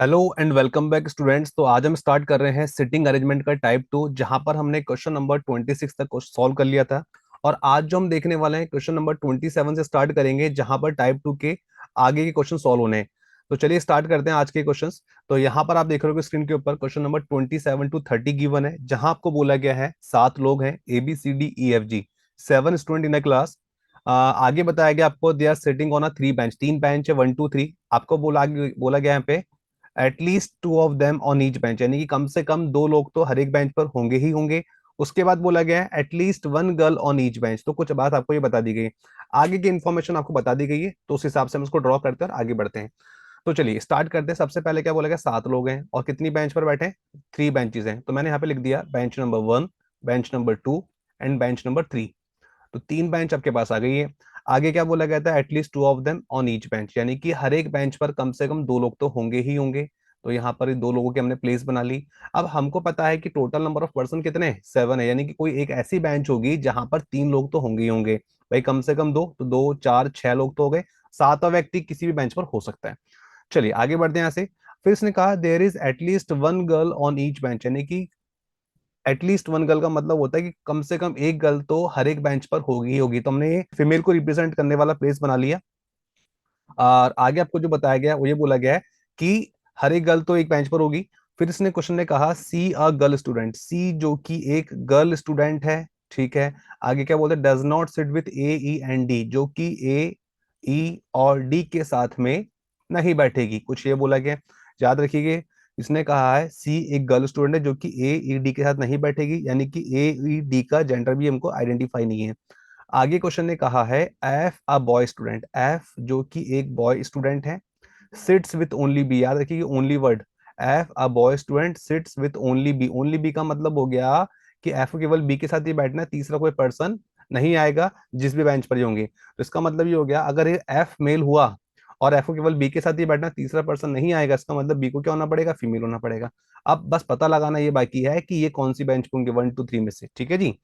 Hello and welcome back students. तो आज हम स्टार्ट कर रहे हैं सिटिंग अरेंजमेंट का टाइप 2, जहां पर हमने क्वेश्चन नंबर 26 तक सॉल्व कर लिया था। और आज जो हम देखने वाले हैं क्वेश्चन नंबर 27 से स्टार्ट करेंगे, जहां पर टाइप 2 के आगे के क्वेश्चन सॉल्व होने हैं। तो चलिए स्टार्ट करते हैं आज के क्वेश्चंस। तो यहाँ पर आप देख रहे हो स्क्रीन के ऊपर क्वेश्चन नंबर 27 to 30 गिवन है, जहां आपको बोला गया है 7 लोग हैं, ABCDEFG, 7 student in a class. आगे बताया गया आपको they are sitting on a 3 bench, 3 bench है, 1 2 3। आपको बोला गया यहाँ पे at least 2 of them on each bench, यानी कि कम से कम 2 लोग तो हर एक बेंच पर होंगे ही होंगे। उसके बाद बोला गया है at least 1 girl on each bench. तो कुछ बात आपको ये बता दी गई है, आगे की इन्फॉर्मेशन आपको बता दी गई है, तो उस हिसाब से हम इसको ड्रॉ करते हैं और आगे बढ़ते हैं। तो चलिए स्टार्ट करते हैं। सबसे पहले क्या बोला गया, 7 लोग हैं और कितनी बेंच पर बैठे हैं, 3 बेंचेस हैं। तो मैंने यहाँ पे लिख दिया bench number 1, bench number 2 and bench number 3। तो 3 बेंच आपके पास आ गई है। आगे क्या बोला गया था, at least 2 of them on each bench, यानी कि हर एक बेंच पर कम से कम 2 लोग तो होंगे ही होंगे। तो यहाँ पर 2 लोगों की हमने प्लेस बना ली। अब हमको पता है कि टोटल नंबर ऑफ पर्सन कितने हैं, 7 है, यानी कि कोई एक ऐसी बेंच होगी जहां पर 3 लोग तो होंगे ही होंगे। भाई कम से कम दो, तो 2 4 6 लोग तो हो गए। सातवां व्यक्ति किसी भी बेंच पर हो सकता है। चलिए आगे बढ़ते हैं यहाँ से। फिर इसने कहा there is at least 1 girl on each bench, यानी कि एटलीस्ट 1 गर्ल का मतलब होता है कि कम से कम एक गर्ल तो हर एक बेंच पर होगी ही होगी। तो हमने ये फीमेल को रिप्रेजेंट करने वाला प्लेस बना लिया। और आगे आपको जो बताया गया वो ये बोला गया है कि हर एक गर्ल तो एक बेंच पर होगी। फिर इसने क्वेश्चन ने कहा सी अ गर्ल स्टूडेंट, सी जो कि एक गर्ल स्टूडेंट है, ठीक है। आगे क्या बोलते हैं, does not sit with AE and D, जो कि A E और D के साथ में नहीं बैठेगी, कुछ ये बोला गया। याद रखिए, इसने कहा है सी एक गर्ल स्टूडेंट है जो कि AE D के साथ नहीं बैठेगी, यानी कि AE D का जेंडर भी हमको आइडेंटिफाई नहीं है। आगे क्वेश्चन ने कहा है F a boy student, F जो कि एक बॉय स्टूडेंट है, सिट्स विथ ओनली बी। याद रखिए only word, F a boy student sits with only B. Only B का मतलब हो गया कि एफ को केवल बी के साथ ही बैठना है, तीसरा कोई पर्सन नहीं आएगा जिस भी बेंच पर ये होंगे। तो इसका मतलब ये हो गया, अगर ये एफ मेल हुआ और एफ को केवल बी के साथ ही बैठना, तीसरा पर्सन नहीं आएगा, इसका मतलब बी को क्या होना पड़ेगा, फीमेल होना पड़ेगा। अब बस पता लगाना ये बाकी है कि ये कौन सी बेंच पे होंगे, 1 2 3 में से, ठीक है जी।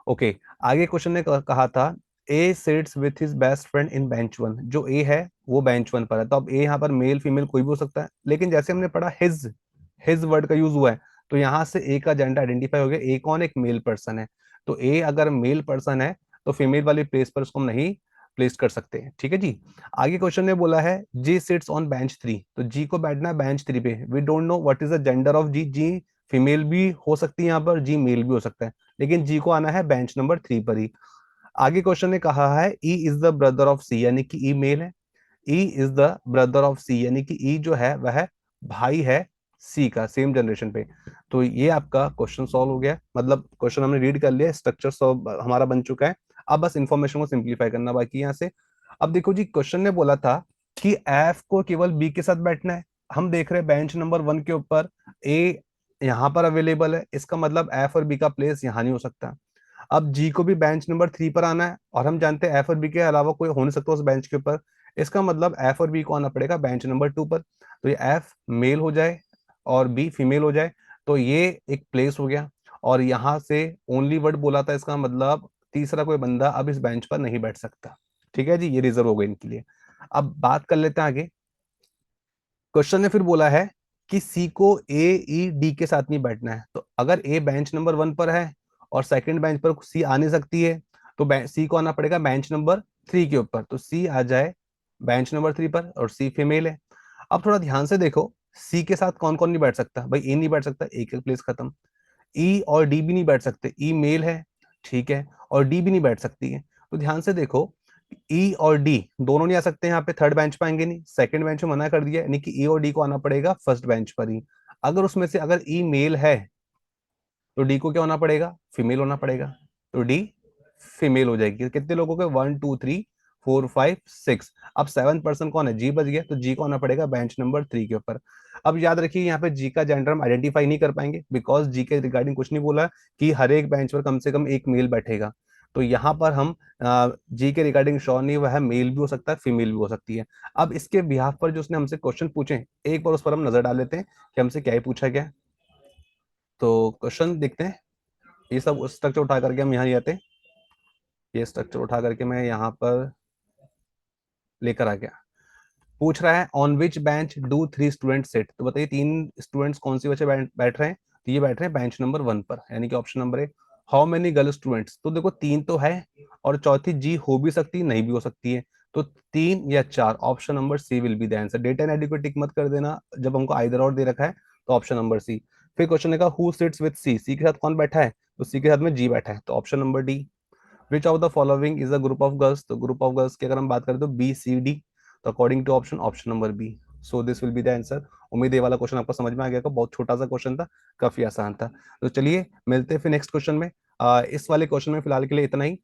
ओके, आगे क्वेश्चन ने कहा था A sits with his best friend in bench 1, जो ए है वो बेंच 1 पर है। तो अब ए यहाँ पर मेल फीमेल कोई भी हो सकता है, लेकिन जैसे हमने पढ़ा हिज वर्ड का यूज हुआ है, तो यहाँ से ए का जेंडर आइडेंटिफाई हो गया, ए कौन, एक मेल पर्सन है। तो ए अगर मेल पर्सन है तो फीमेल वाली प्लेस पर उसको हम नहीं प्लेस कर सकते हैं, ठीक है जी। आगे क्वेश्चन ने बोला है जी सिट्स ऑन बेंच 3, तो जी को बैठना है बेंच 3 पे। We don't know what is the gender of G, G female भी हो सकती है यहाँ पर, जी मेल भी हो सकता है, लेकिन जी को आना है बेंच नंबर 3 पर ही। आगे क्वेश्चन ने कहा है E is the brother of C, यानी कि ई मेल है। E is the brother of C, यानी कि ई जो है वह भाई है सी का, सेम जनरेशन पे। तो ये आपका क्वेश्चन सॉल्व हो गया, मतलब क्वेश्चन हमने रीड कर लिया, स्ट्रक्चर सॉल्व हमारा बन चुका है। अब बस इंफॉर्मेशन को सिंप्लीफाई करना बाकी है यहाँ से। अब देखो जी, क्वेश्चन ने बोला था कि एफ को केवल बी के साथ बैठना है। हम देख रहे हैं बेंच नंबर 1 के ऊपर ए यहाँ पर अवेलेबल है, इसका मतलब एफ और बी का प्लेस यहाँ नहीं हो सकता। अब जी को भी बेंच नंबर 3 पर आना है, और हम जानते हैं एफ और बी के अलावा कोई हो नहीं सकता उस बेंच के ऊपर। इसका मतलब एफ और बी को आना पड़ेगा बेंच नंबर 2 पर। तो ये एफ मेल हो जाए और बी फीमेल हो जाए, तो ये एक प्लेस हो गया। और यहाँ से ओनली वर्ड बोला था, इसका मतलब तीसरा कोई बंदा अब इस बेंच पर नहीं बैठ सकता, ठीक है जी, ये रिजर्व हो गया इनके लिए। अब बात कर लेते हैं आगे। क्वेश्चन ने फिर बोला है कि सी को AE D के साथ नहीं बैठना है। तो अगर ए बेंच नंबर 1 पर है और सेकंड बेंच पर सी आ नहीं सकती है, तो सी को आना पड़ेगा बेंच नंबर 3 के ऊपर। तो सी आ जाए बेंच नंबर 3 पर और सी फीमेल है। अब थोड़ा ध्यान से देखो, सी के साथ कौन कौन नहीं बैठ सकता, भाई ए नहीं बैठ सकता, एक एक प्लेस खत्म। ई और डी भी नहीं बैठ सकते, ई मेल है, ठीक है, और डी भी नहीं बैठ सकती है। तो ध्यान से देखो, ई और डी दोनों नहीं आ सकते यहाँ पे, थर्ड बेंच पे आएंगे नहीं, सेकंड बेंच में मना कर दिया, यानी कि ई और डी को आना पड़ेगा फर्स्ट बेंच पर ही। अगर उसमें से अगर ई मेल है तो डी को क्या होना पड़ेगा, फीमेल होना पड़ेगा। तो डी फीमेल हो जाएगी। कितने लोगों के, 1 2 3 4 5 6। अब 7 पर्सन कौन है, जी बच गया, तो जी को आना पड़ेगा बेंच नंबर 3 के ऊपर। अब याद रखिए यहाँ पे जी का जेंडर हम आइडेंटिफाई नहीं कर पाएंगे, बिकॉज जी के रिगार्डिंग कुछ नहीं बोला कि हर एक बेंच पर कम से कम एक मेल बैठेगा। तो यहाँ पर हम जी के रिगार्डिंग श्योर नहीं, वह मेल भी हो सकता है, फीमेल भी हो सकती है। अब इसके बिहाफ पर जो उसने हमसे क्वेश्चन पूछे, एक बार उस पर हम नजर डाल लेते हैं कि हमसे क्या ही पूछा गया। तो क्वेश्चन देखते हैं। ये सब स्ट्रक्चर उठा करके हम यहाँ नहीं आते, ये स्ट्रक्चर उठा करके मैं यहाँ पर लेकर आ गया। पूछ रहा है on which bench do 3 student sit, तो बताइए 3 स्टूडेंट्स कौन सी बच्चे बैठ रहे हैं, तो ये बैठ रहे हैं बेंच नंबर 1 पर, यानी कि option number A. How many girl students, तो देखो 3 तो है और चौथी जी हो भी सकती है नहीं भी हो सकती है, तो 3 या 4, option number C will be the answer. Data and AD को टिक मत कर देना जब हमको आइदर और दे रखा है, तो ऑप्शन नंबर सी। फिर क्वेश्चन है हु सिट्स विद सी, सी के साथ कौन बैठा है, तो सी के साथ में जी बैठा है, तो option number D. Which of the following is a group of girls, तो ग्रुप ऑफ गर्ल्स की अगर हम बात करें तो बी सी डी, तो according to option option number B, so this will be the answer. उम्मीद है ये वाला क्वेश्चन आपको समझ में आ गया, बहुत छोटा सा क्वेश्चन था, काफी आसान था। तो चलिए मिलते हैं फिर नेक्स्ट क्वेश्चन में। इस वाले क्वेश्चन में फिलहाल के लिए इतना ही।